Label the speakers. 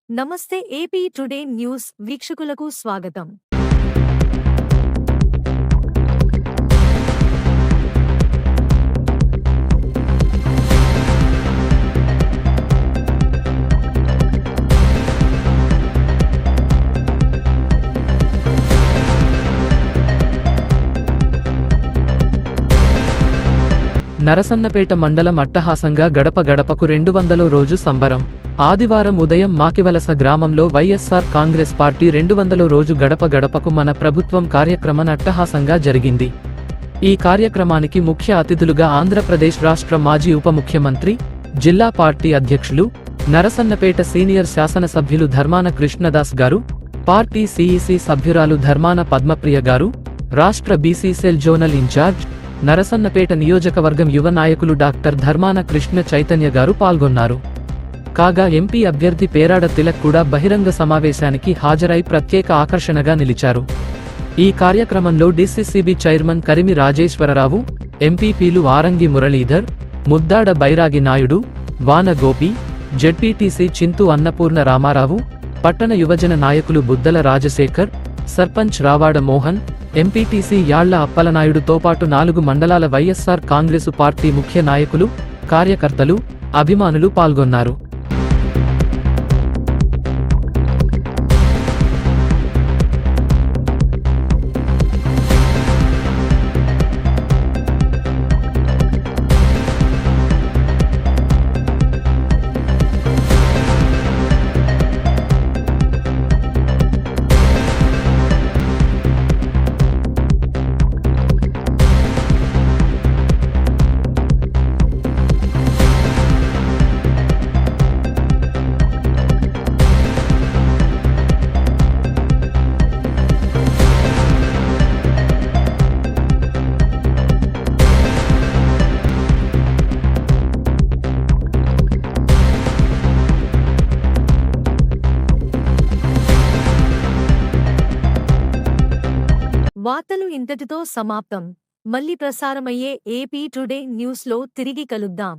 Speaker 1: నమస్తే AP today news వీక్షకులకు స్వాగతం.
Speaker 2: నరసన్నపేట మండలం అట్టహాసంగా గడప గడపకు 200వ రోజు సంబరం. ఆదివారం ఉదయం మాకివలస గ్రామంలో వైఎస్ఆర్ కాంగ్రెస్ పార్టీ 200వ రోజు గడప గడపకు మన ప్రభుత్వం కార్యక్రమం అట్టహాసంగా జరిగింది. ఈ కార్యక్రమానికి ముఖ్య అతిథులుగా ఆంధ్రప్రదేశ్ రాష్ట్ర మాజీ ఉప ముఖ్యమంత్రి, జిల్లా పార్టీ అధ్యక్షులు, నరసన్నపేట సీనియర్ శాసనసభ్యులు ధర్మాన కృష్ణదాస్ గారు, పార్టీ సిఇసి సభ్యురాలు ధర్మాన పద్మప్రియ గారు, రాష్ట్ర బీసీసీఎల్ జోనల్ ఇన్ఛార్జ్, నరసన్నపేట నియోజకవర్గం యువ నాయకులు డాక్టర్ ధర్మాన కృష్ణ చైతన్య గారు పాల్గొన్నారు. కాగా ఎంపీ అభ్యర్థి పేరాడ తిలక్ కూడా బహిరంగ సమావేశానికి హాజరై ప్రత్యేక ఆకర్షణగా నిలిచారు. ఈ కార్యక్రమంలో డీసీసీబీ చైర్మన్ కరిమి రాజేశ్వరరావు, ఎంపీపీలు ఆరంగి మురళీధర్, ముద్దాడ బైరాగి నాయుడు, వాన గోపి, జెడ్పీటీసీ చింతు అన్నపూర్ణ రామారావు, పట్టణ యువజన నాయకులు బుద్దల రాజశేఖర్, సర్పంచ్ రావాడ మోహన్, ఎంపీటీసీ యాళ్ల అప్పలనాయుడుతో పాటు 4 మండలాల వైఎస్ఆర్ కాంగ్రెసు పార్టీ ముఖ్య నాయకులు, కార్యకర్తలు, అభిమానులు పాల్గొన్నారు.
Speaker 1: వార్తలు ఇంతటితో సమాప్తం. మళ్ళీ ప్రసారమయ్యే ఏపీ టుడే న్యూస్లో తిరిగి కలుద్దాం.